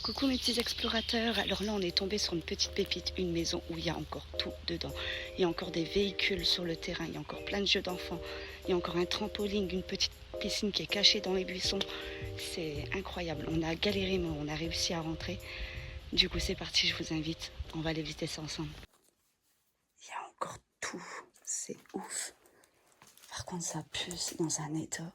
Coucou mes petits explorateurs, alors là on est tombé sur une petite pépite, une maison où il y a encore tout dedans. Il y a encore des véhicules sur le terrain, il y a encore plein de jeux d'enfants, il y a encore un trampoline, une petite piscine qui est cachée dans les buissons. C'est incroyable, on a galéré mais on a réussi à rentrer. Du coup c'est parti, je vous invite, on va aller visiter ça ensemble. Il y a encore tout, c'est ouf. Par contre ça pue, c'est dans un état.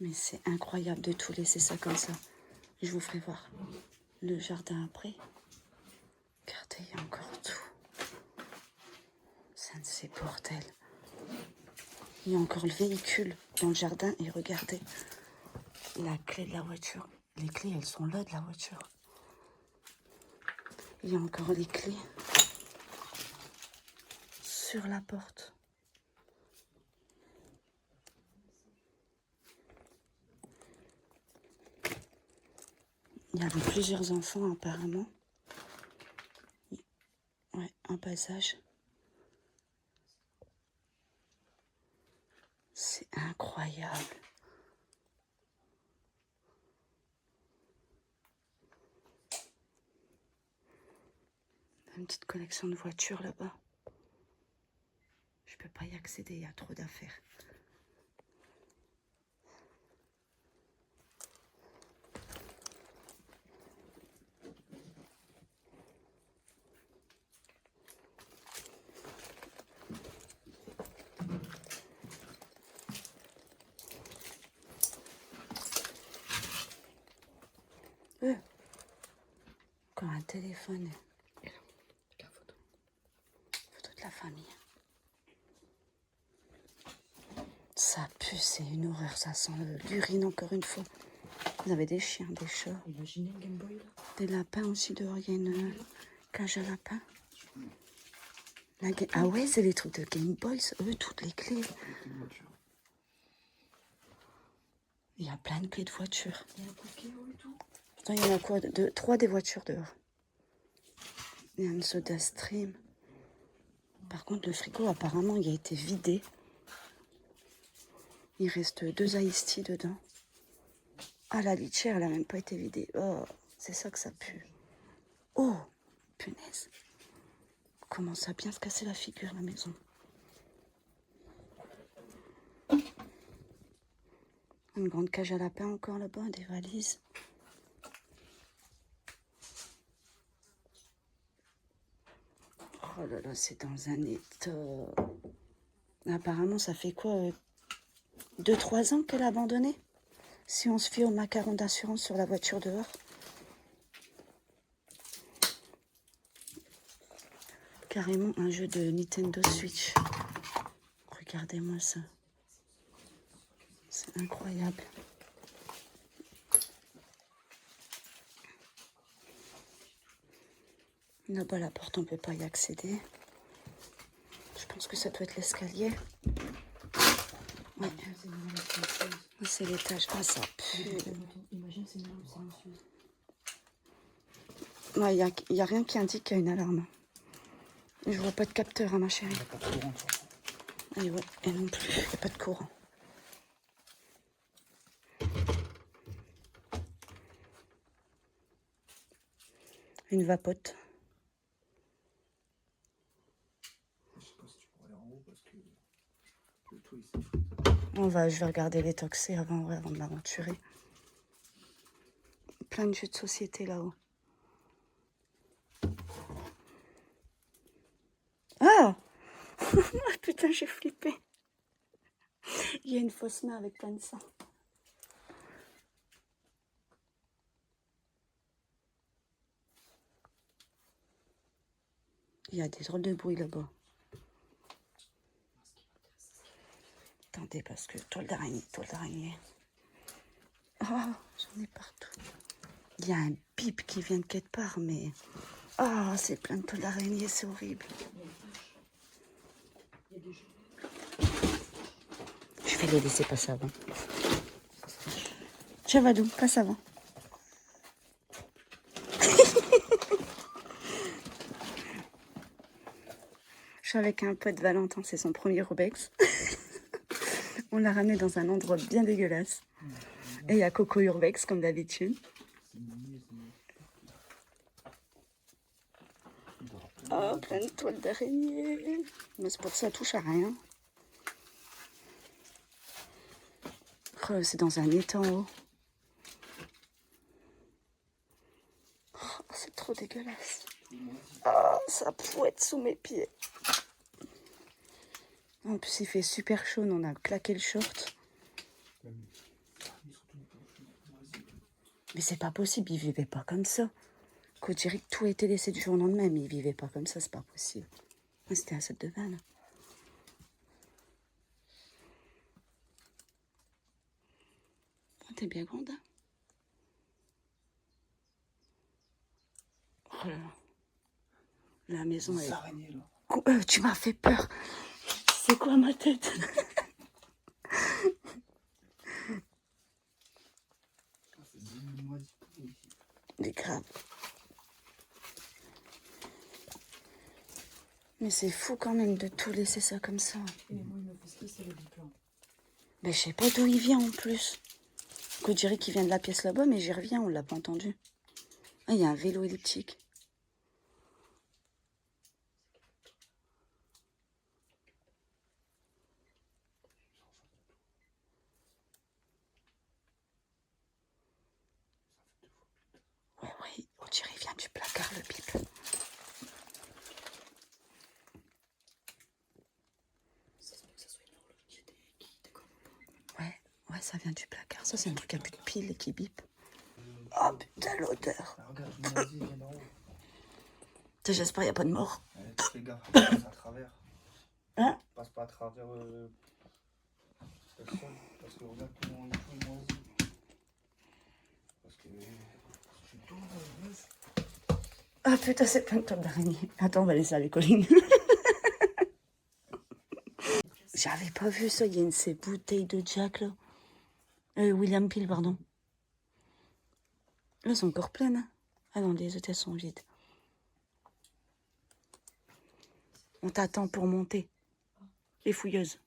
Mais c'est incroyable de tout laisser ça comme ça. Je vous ferai voir le jardin après. Regardez, il y a encore tout. C'est un de ces bordels. Il y a encore le véhicule dans le jardin et regardez la clé de la voiture. Les clés, elles sont là de la voiture. Il y a encore les clés sur la porte. Il y avait plusieurs enfants apparemment. Ouais, en bas âge. C'est incroyable. Une petite collection de voitures là-bas. Je peux pas y accéder, il y a trop d'affaires. Encore un téléphone. Et là, la photo. Photo de la famille. Ça pue, c'est une horreur, ça sent l'urine encore une fois. Vous avez des chiens, des chats. Imaginez le Game Boy là. Des lapins aussi dehors, il y a une cage à lapins. Ah ouais, c'est les trucs de Game Boy, eux, toutes les clés. Il y a plein de clés de voitures. Il y a un Pokémon et tout. Attends, il y en a quoi? Trois des voitures dehors. Il y a une Soda Stream. Par contre, le frigo, apparemment, il a été vidé. Il reste 2 Ice Tea dedans. Ah, la litière, elle n'a même pas été vidée. Oh, c'est ça que ça pue. Oh, punaise. Commence à bien se casser la figure, la maison. Une grande cage à lapins encore là-bas, des valises. Oh là là, c'est dans un état... Apparemment, ça fait quoi 2-3 ans qu'elle a abandonné? Si on se fie au macaron d'assurance sur la voiture dehors. Carrément un jeu de Nintendo Switch. Regardez-moi ça. C'est incroyable. Là-bas, la porte, on ne peut pas y accéder. Je pense que ça doit être l'escalier. Ouais. C'est l'étage. Ah, ça pue. Imagine, c'est silencieuse. Ouais, il n'y a rien qui indique qu'il y a une alarme. Je vois pas de capteur, hein, ma chérie. Il n'y a pas de courant. Et ouais, et non plus, il n'y a pas de courant. Une vapote. Je sais pas si tu pourrais aller en haut parce que le toit ici. Je vais regarder les toxés avant de m'aventurer. Plein de jeux de société là-haut. Ah putain, j'ai flippé. Il y a une fausse main avec plein de sang. Il y a des drôles de bruit là-bas. Attendez, parce que toile d'araignée. Oh, j'en ai partout. Il y a un bip qui vient de quelque part, mais... Oh, c'est plein de toiles d'araignée, c'est horrible. Je vais les laisser passer avant. Chavadou, passe avant. Je suis avec un pote Valentin, c'est son premier Robex. On l'a ramené dans un endroit bien dégueulasse. Et il y a Coco Urbex comme d'habitude. Oh, plein de toiles d'araignée. Mais c'est pour ça, touche à rien. Oh, c'est dans un étang. Oh, c'est trop dégueulasse. Oh, ça pouette sous mes pieds. En plus, il fait super chaud. On a claqué le short. Mais c'est pas possible. Il vivait pas comme ça. Qu'on dirait que tout a été laissé du jour au lendemain. Mais il vivait pas comme ça. C'est pas possible. C'était un set de vanne. Oh, t'es bien grande, hein? Oh là là. La maison est... Araignées, là. Tu m'as fait peur. C'est quoi ma tête? Mais grave. Mais c'est fou quand même de tout laisser ça comme ça. Et moi, il me fait stresser le biplan. Mais je sais pas d'où il vient en plus. Qu'on dirait qu'il vient de la pièce là-bas, mais j'y reviens, on l'a pas entendu. Ah, il y a un vélo elliptique. Ouais, ouais, on dirait qu'il vient du placard, le bip. Ça se peut que ça soit une horloge qui déconne pas. Ouais, ouais, ça vient du placard. Ça, c'est un truc à plus de pile et qui bip. Oh putain, l'odeur. Ah, regarde, je me dis, il vient d'en haut. J'espère qu'il n'y a pas de mort. Fais gaffe, passe à travers. Hein? Passe pas à travers le sol. Parce que regarde comment il est moisi. Parce que je suis tout moisi. Ah putain, c'est plein de toiles d'araignée. Attends, on va laisser aller Colline. J'avais pas vu ça. Il y a une de ces bouteilles de Jack là. William Peel, pardon. Là, elles sont encore pleines. Hein. Ah non, les autres, elles sont vides. On t'attend pour monter. Les fouilleuses.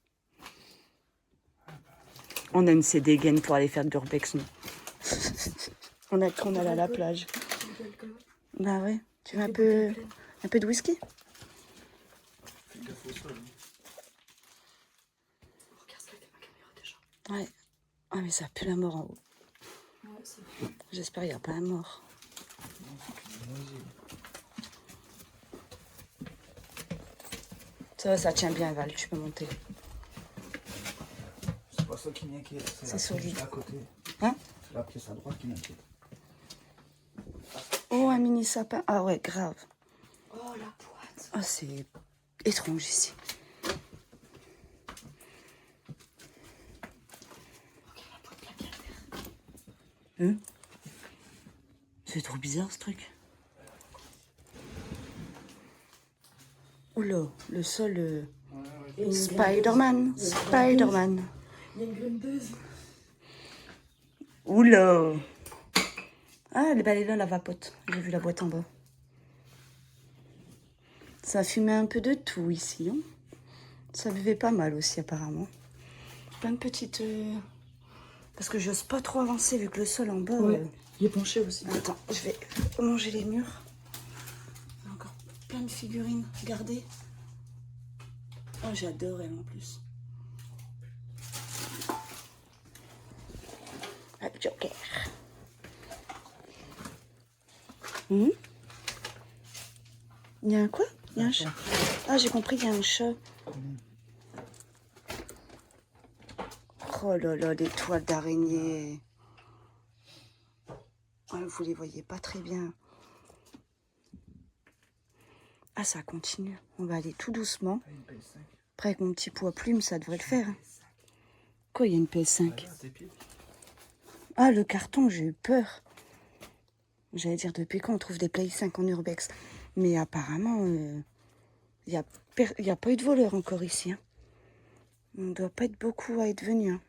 On a une ces dégaines pour aller faire de l'urbex, nous. On a qu'on allait à la plage. Bah ouais. Tu veux un peu de whisky? Fais gaffe au sol. Regarde ça avec ma caméra déjà. Ouais. Ah mais ça pue la mort en haut. Ouais, c'est bon. J'espère qu'il n'y a pas un mort. Non, c'est qu'il est moisi. Ça va, ça tient bien, Val. Tu peux monter. C'est pas ça qui m'inquiète. C'est la pièce solide. juste à côté. Hein? C'est la pièce à droite qui m'inquiète. Oh, un mini sapin. Ah ouais, grave. Oh, la boîte. Oh, c'est étrange ici. Ok, la boîte plaquée à terre. Hein? C'est trop bizarre, ce truc. Oula, le sol... Spider-Man. Spider-Man. Il y a une grindeuse. Oula. Ah, elle est là, la vapote. J'ai vu la boîte en bas. Ça fumait un peu de tout ici. Hein. Ça buvait pas mal aussi, apparemment. Plein de petites... Parce que j'ose pas trop avancer, vu que le sol en bas... Ouais, il est penché aussi. Attends, je vais manger les murs. Il y a encore plein de figurines. Regardez. Oh, j'adore elle en plus. Ah, Joker. Il y a un quoi? Il y a un chat. Ah, j'ai compris, il y a un chat. Oh là là, les toiles d'araignée. Ah, vous les voyez pas très bien. Ah, ça continue. On va aller tout doucement. Après, avec mon petit poids plume, ça devrait le faire. Quoi, il y a une PS5? Ah, le carton, j'ai eu peur. J'allais dire, depuis quand on trouve des Play 5 en urbex? Mais apparemment, il n'y a pas eu de voleur encore ici. Hein. On ne doit pas être beaucoup à être venu. Hein.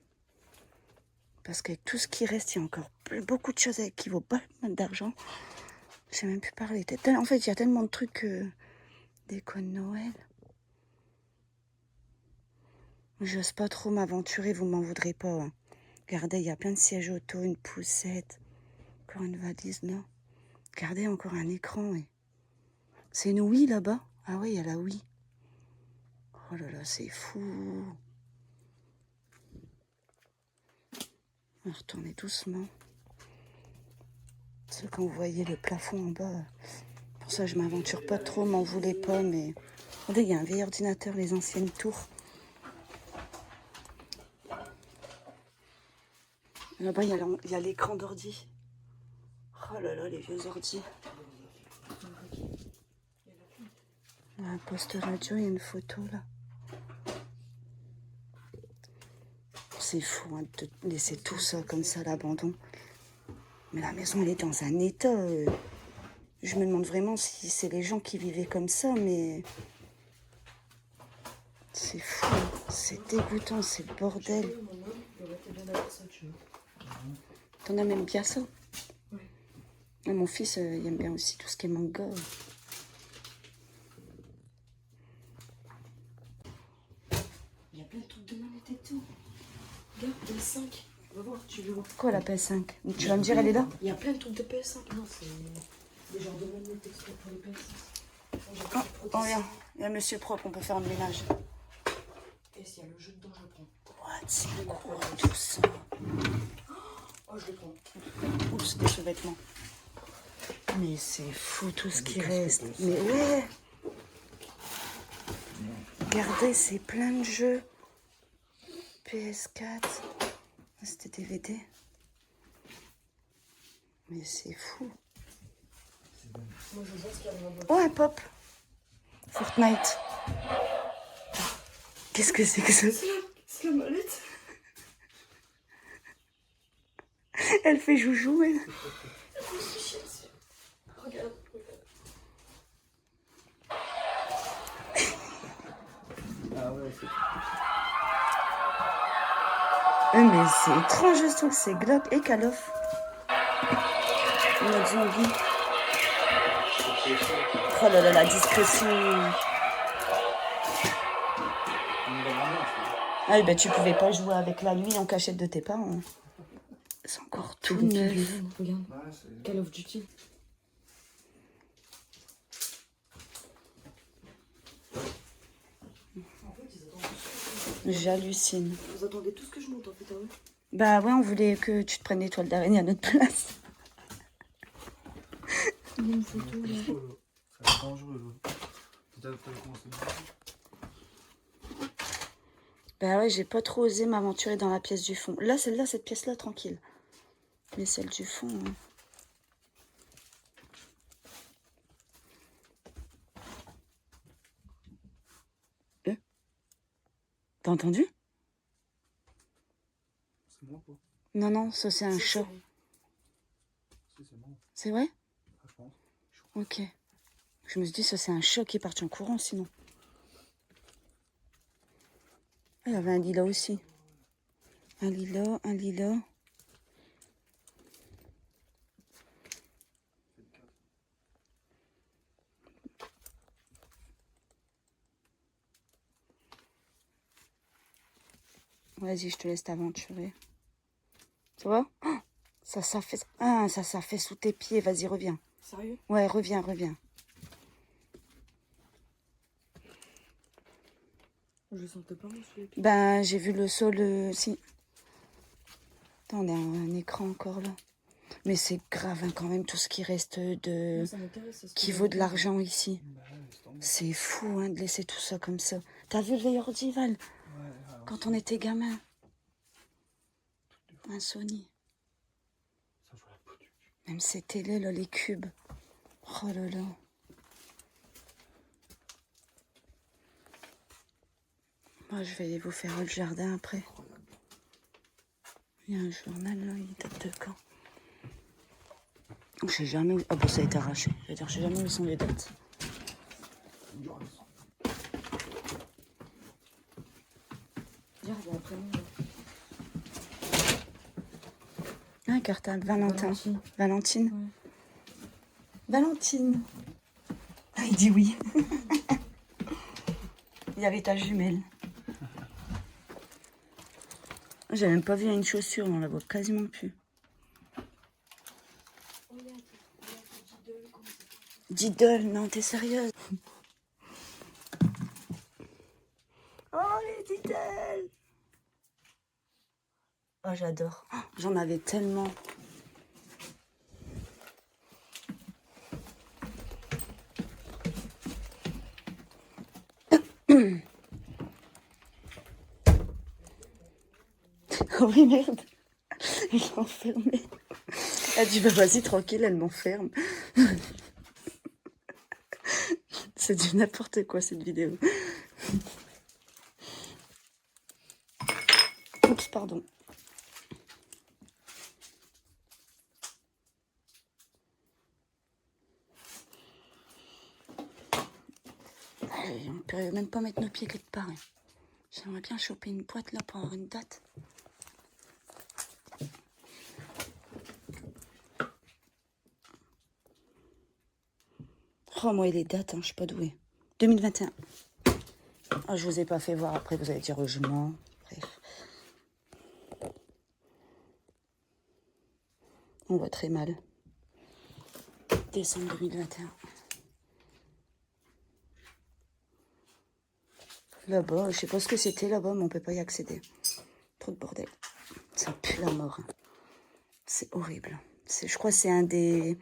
Parce qu'avec tout ce qui reste, il y a encore beaucoup de choses avec qui vaut pas mal d'argent. Je sais même plus parler. En fait, il y a tellement de trucs... déco de Noël. J'ose pas trop m'aventurer, vous m'en voudrez pas. Hein. Regardez, il y a plein de sièges auto, une poussette. Encore une valise, non. Regardez, encore un écran. Ouais. C'est une Wii là-bas. Ah oui, il y a la Wii. Oh là là, c'est fou. On va retourner doucement. C'est quand vous voyez le plafond en bas. Pour ça, je m'aventure pas trop, m'en voulez pas, mais... Regardez, il y a un vieil ordinateur, les anciennes tours. Là-bas, il y a l'écran d'ordi. Oh là là, les vieux ordi. Il y a un poste radio, il y a une photo là. C'est fou hein, de laisser tout ça comme ça à l'abandon. Mais la maison, elle est dans un état. Je me demande vraiment si c'est les gens qui vivaient comme ça, mais... C'est fou, hein. C'est dégoûtant, c'est le bordel. T'en as même bien ça? Oui. Ah, mon fils, il aime bien aussi tout ce qui est manga. Il y a plein de trucs de manette et tout. Regarde, PS5. On va voir, tu veux voir. Quoi la PS5? Tu vas me dire, elle est là? Il y a plein de trucs de PS5. Non, c'est des genres de manettes exprès pour les PS5. Oh, regarde, il y a monsieur propre, on peut faire le ménage. Et s'il y a le jeu dedans, je le prends. What? C'est quoi tout ça? Oh, je le prends. Oups, des sous-vêtements. Mais c'est fou tout ce qui reste. Mais ouais! Regardez, c'est plein de jeux. PS4. C'était DVD. Mais c'est fou. Moi, je vois ce qu'il y a dans la boîte. Oh, un pop. Fortnite. Qu'est-ce que c'est que ça? C'est la manette. Elle fait joujou, elle. Regarde, regarde. Ah ouais, c'est... Mais c'est étrange, je trouve que c'est Glock et Call of. Mode zombie. Oh là là, la discrétion. Ah oui, bah tu pouvais pas jouer avec la nuit en cachette de tes parents. C'est encore tout neuf. Regarde. Ouais, c'est... Call of Duty. J'hallucine. Vous attendez tout ce que je monte en fait, hein, ouais. Bah ouais, on voulait que tu te prennes des toiles d'araignée à notre place. Il y a une photo là. C'est dangereux, là. T'as commencé Bah ouais, j'ai pas trop osé m'aventurer dans la pièce du fond. Là, celle-là, cette pièce-là, tranquille. Mais celle du fond... hein. T'as entendu? C'est moi, quoi. Non, non, ça c'est un chat. Si, c'est moi. C'est vrai? Ah, je pense. Ok. Je me suis dit, ça c'est un chat qui est parti en courant sinon. Ah, il y avait un lilas aussi. Un lilas, un lilas. Vas-y, je te laisse t'aventurer. Ça va? Oh, ça fait... Ah, ça fait sous tes pieds. Vas-y, reviens. Sérieux? Ouais, reviens, reviens. Je sentais pas mon sous les pieds. Ben, j'ai vu le sol... si. Attends, on a un écran encore là. Mais c'est grave hein, quand même tout ce qui reste de... Moi, ça m'intéresse. c'est ce qui que vaut de j'ai l'argent ici. Bah ouais, c'est tombé. C'est fou hein, de laisser tout ça comme ça. T'as vu le vieil ordi, Val? Ouais, alors, Quand on était gamin. Un Sony. ça joue à la peau du cul. Même ces télés là, les cubes. Oh là là. Moi, je vais vous faire le jardin après. Il y a un journal là, il date de quand? Je sais jamais où... Ah bon, ça a été arraché. Je veux dire, je sais jamais où sont les dates. Regarde, il y a un prénom là. Ah, un cartable, Valentin. Valentine. Valentine. Ouais. Valentine. Ah, il dit oui. Il y avait ta jumelle. J'ai même pas vu une chaussure, on la voit quasiment plus. Diddle, non, t'es sérieuse? Oh, les Diddle! Oh, j'adore. Oh, j'en avais tellement. Oh oui, merde. Elle l'a enfermée. Elle dit, bah vas-y, tranquille, elle m'enferme. C'est du n'importe quoi, cette vidéo. Oups, pardon. Allez, on ne peut même pas mettre nos pieds quelque part. Hein. J'aimerais bien choper une boîte là pour avoir une date. Oh, moi, et les dates, hein, je suis pas douée. 2021. Oh, je vous ai pas fait voir. Après, vous allez dire, oh, je mens. Bref. On voit très mal. Décembre 2021. Là-bas, je sais pas ce que c'était là-bas, mais on peut pas y accéder. Trop de bordel. Ça pue la mort. Hein. C'est horrible. Je crois que c'est un des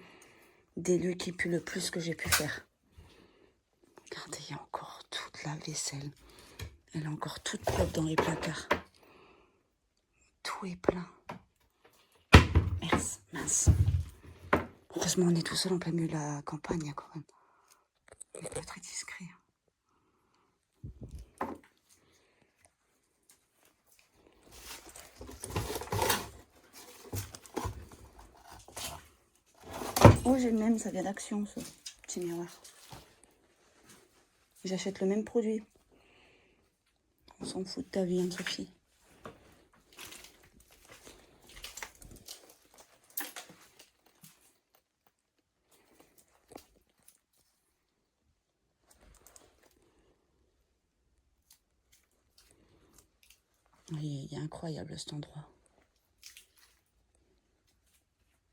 lieux qui pue le plus que j'ai pu faire. Regardez, il y a encore toute la vaisselle. Elle est encore toute propre dans les placards. Tout est plein. Mince, mince. Heureusement, on est tout seul en plein milieu de la campagne, quand même. Il est pas très discret. Oh, j'ai le même, ça vient d'Action, ce petit miroir. J'achète le même produit. On s'en fout de ta vie, hein, Sophie. Il est incroyable cet endroit.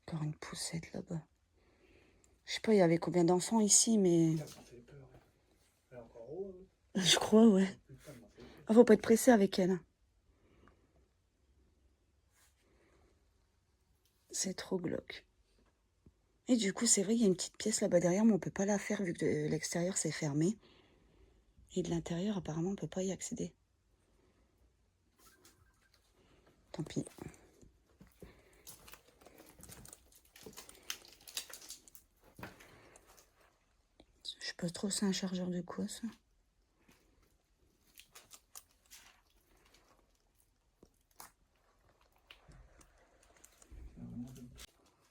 Encore une poussette là-bas. Je sais pas, il y avait combien d'enfants ici, mais... Elle est encore haut, Je crois, ouais. Ah, faut pas être pressé avec elle. C'est trop glauque. Et du coup, c'est vrai, il y a une petite pièce là-bas derrière, mais on peut pas la faire vu que de l'extérieur, c'est fermé. Et de l'intérieur, apparemment, on peut pas y accéder. Tant pis. Je sais pas trop, c'est un chargeur de quoi, ça?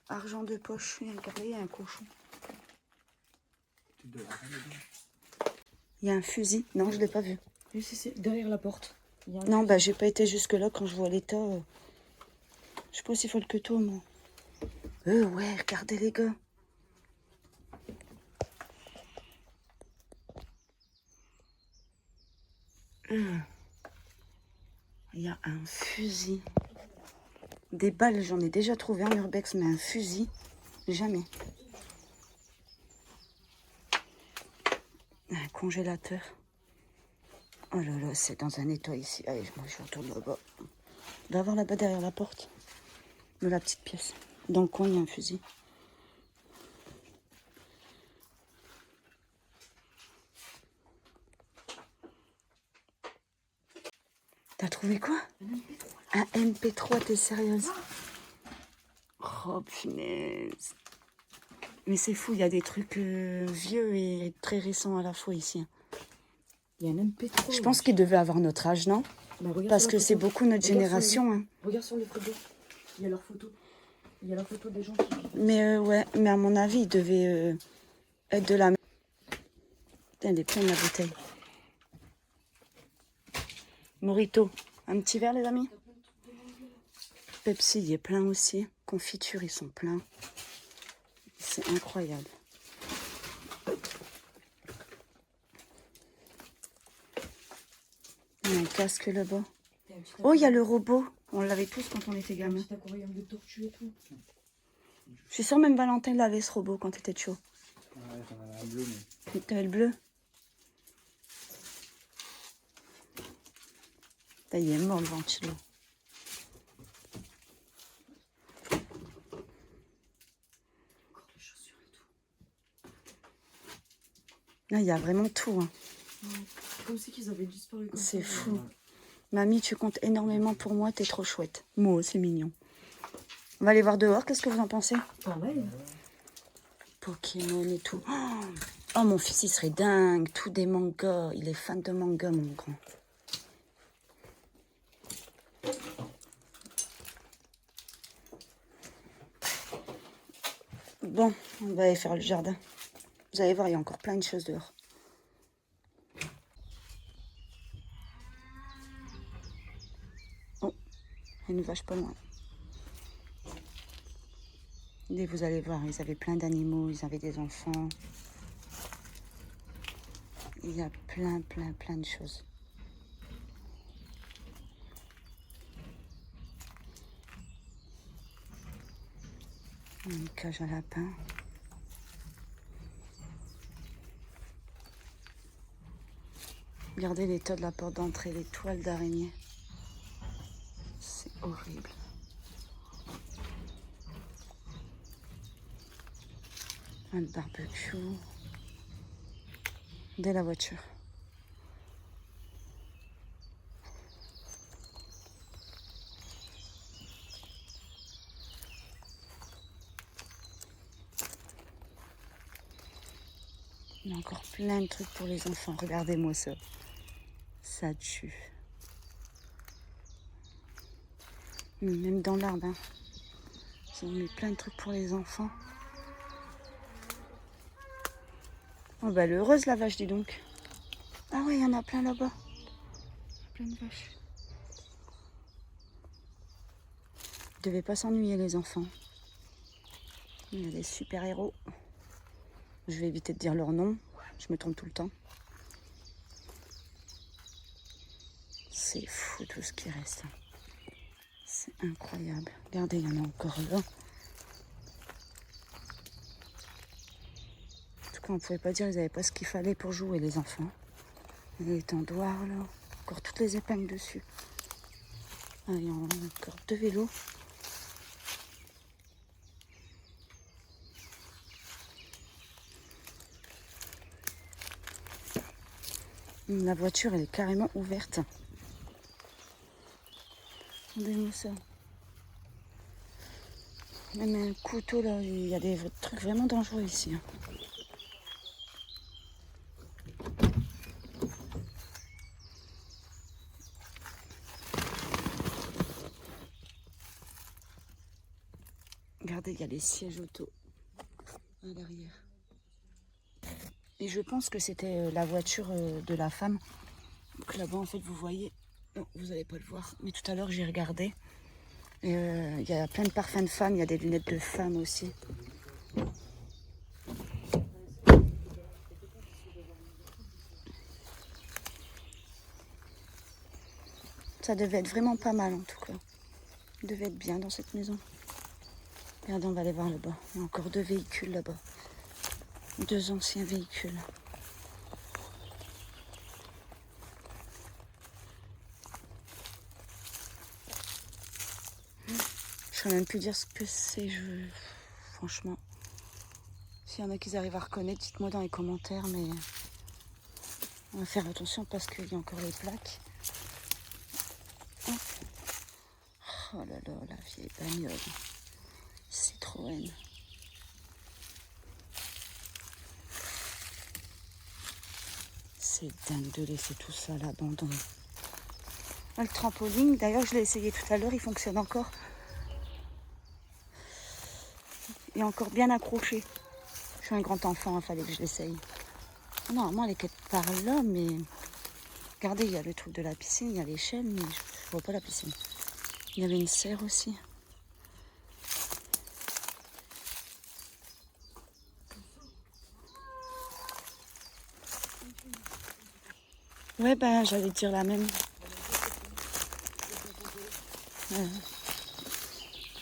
Argent de poche, regardez, il y a un cochon. Il y a un fusil. Non, je l'ai pas vu. Oui, c'est derrière la porte. Non, bah j'ai pas été jusque là quand je vois l'état. Je sais pas s'il faut le que toi, moi. Ouais, regardez les gars. Il y a un fusil. Des balles, j'en ai déjà trouvé un urbex, mais un fusil, jamais. Un congélateur. Oh là là, c'est dans un état ici. Allez, moi je retourne là-bas. On va voir là-bas derrière la porte. De la petite pièce. Dans le coin, il y a un fusil. T'as trouvé quoi? Un MP3, t'es sérieuse? Oh punaise. Mais c'est fou, il y a des trucs vieux et très récents à la fois ici. Il y a un MP3. Je pense qu'il devait avoir notre âge, non? Bah, Parce que c'est beaucoup notre génération. Hein. Regarde sur les photos. Il y a leurs photos. Il y a la photo des gens qui vivent. Mais ouais, mais à mon avis, il devait être de la... Putain, elle est pleine la bouteille. Morito. Un petit verre, les amis? Pepsi, il est plein aussi. Confiture, ils sont pleins. C'est incroyable. Il y a un casque là-bas. Oh, il y a le robot. On l'avait tous quand on était Un gamin. petit aquarium de tortues et tout. Je suis sûre même Valentin l'avait ce robot quand t'étais chaud. Ouais, j'en avais un bleu, mais. T'avais le bleu. Putain, il est mort le ventilo. Encore les chaussures et tout. Là, il y a vraiment tout. Hein. Ouais. Comme si qu'ils avaient disparu comme C'est ça. fou. Mamie, tu comptes énormément pour moi, t'es trop chouette. Moi, c'est mignon. On va aller voir dehors, qu'est-ce que vous en pensez? Pareil. Pokémon et tout. Oh, mon fils, il serait dingue. Tout des mangas. Il est fan de manga, mon grand. Bon, on va aller faire le jardin. Vous allez voir, il y a encore plein de choses dehors. Oh, il y a une vache pas loin. Et vous allez voir, ils avaient plein d'animaux, ils avaient des enfants. Il y a plein de choses. Une cage à lapin. Regardez l'état de la porte d'entrée, les toiles d'araignée. C'est horrible. Un barbecue. Dès la voiture. Il y a encore plein de trucs pour les enfants. Regardez-moi ça. Ça tue. Même dans l'arbre, hein. Ils ont mis plein de trucs pour les enfants. Oh bah elle est heureuse la vache, dis donc. Ah ouais, il y en a plein là-bas. Plein de vaches. Ils devaient pas s'ennuyer les enfants. Il y a des super-héros. Je vais éviter de dire leur nom. Je me trompe tout le temps. C'est fou tout ce qui reste. C'est incroyable. Regardez, il y en a encore là. En tout cas, on ne pouvait pas dire qu'ils n'avaient pas ce qu'il fallait pour jouer, les enfants. Les étendoirs, là. Encore toutes les épingles dessus. Ah, il y en a encore 2 vélos. La voiture, elle est carrément ouverte. Regardez-moi ça. Même un couteau, là, il y a des trucs vraiment dangereux ici. Hein. Regardez, il y a les sièges auto à l'arrière. Et je pense que c'était la voiture de la femme. Donc là-bas, en fait, vous voyez... Non, vous n'allez pas le voir. Mais tout à l'heure, j'ai regardé. Il y a plein de parfums de femmes. Il y a des lunettes de femmes aussi. Ça devait être vraiment pas mal, en tout cas. Il devait être bien dans cette maison. Regardez, on va aller voir là-bas. Il y a encore 2 véhicules là-bas. 2 anciens véhicules. Je ne saurais même plus dire ce que c'est. Franchement, s'il y en a qui arrivent à reconnaître, dites-moi dans les commentaires. Mais on va faire attention parce qu'il y a encore les plaques. Oh là là, la vieille bagnole. Citroën. C'est dingue de laisser tout ça à l'abandon. Le trampoline, d'ailleurs, je l'ai essayé tout à l'heure, il fonctionne encore. Il est encore bien accroché. Je suis un grand enfant, il fallait que je l'essaye. Normalement, elle est quelque part là, mais... Regardez, il y a le truc de la piscine, il y a l'échelle, mais je ne vois pas la piscine. Il y avait une serre aussi. Ouais, ben, j'allais dire la même.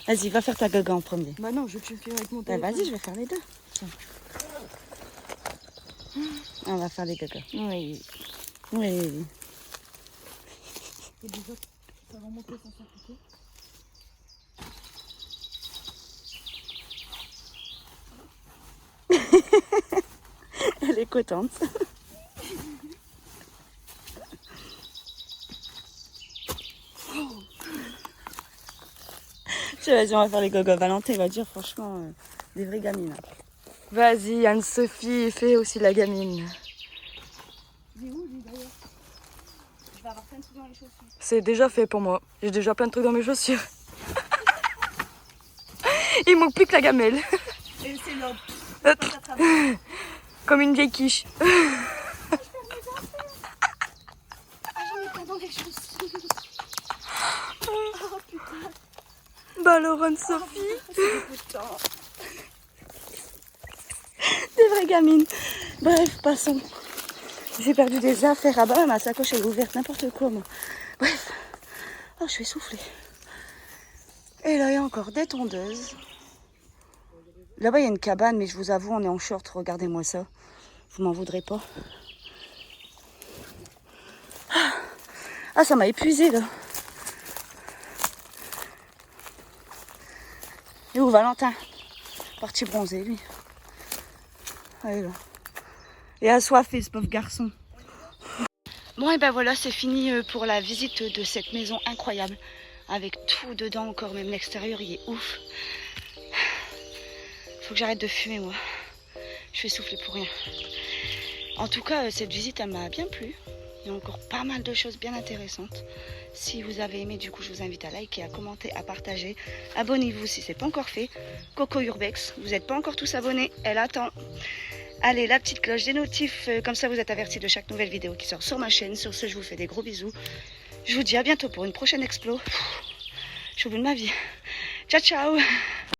Vas-y, va faire ta gaga en premier. Bah non, je veux que tu me filmes avec mon Bah, téléphone. vas-y, je vais faire les deux. Tiens. On va faire des gagas. Oui. Oui. Et déjà, ça va monter sans s'appliquer. Elle est contente. Tiens, vas-y, on va faire les gagas. Valentin va dire franchement des vraies gamines. Vas-y, Anne-Sophie, fais aussi la gamine. Il est où lui d'ailleurs? Je vais avoir plein de trucs dans les chaussures. C'est déjà fait pour moi. J'ai déjà plein de trucs dans mes chaussures. Il manque plus que la gamelle. Et c'est l'ordre. Comme une vieille quiche. Ah, j'en ai pas dans les chaussures. Oh putain. Bah alors, Anne-Sophie. Des vraies gamines. Bref, passons. J'ai perdu des affaires. Ah bah ma sacoche elle est ouverte, n'importe quoi moi. Bref. Oh, je suis essoufflée. Et là, il y a encore des tondeuses. Là-bas, il y a une cabane, mais je vous avoue, on est en short. Regardez-moi ça. Vous m'en voudrez pas. Ah, ça m'a épuisé là. Et où Valentin? Parti bronzer, lui. Allez là. Et assoiffé, ce pauvre garçon. Bon, et ben voilà, c'est fini pour la visite de cette maison incroyable. Avec tout dedans encore, même l'extérieur, il est ouf. Faut que j'arrête de fumer, moi. Je suis essoufflée pour rien. En tout cas, cette visite, elle m'a bien plu. Il y a encore pas mal de choses bien intéressantes. Si vous avez aimé, du coup, je vous invite à liker, à commenter, à partager. Abonnez-vous si ce n'est pas encore fait. Coco Urbex, vous n'êtes pas encore tous abonnés, elle attend. Allez, la petite cloche des notifs, comme ça vous êtes avertis de chaque nouvelle vidéo qui sort sur ma chaîne. Sur ce, je vous fais des gros bisous. Je vous dis à bientôt pour une prochaine explo. Je suis au bout de ma vie. Ciao, ciao.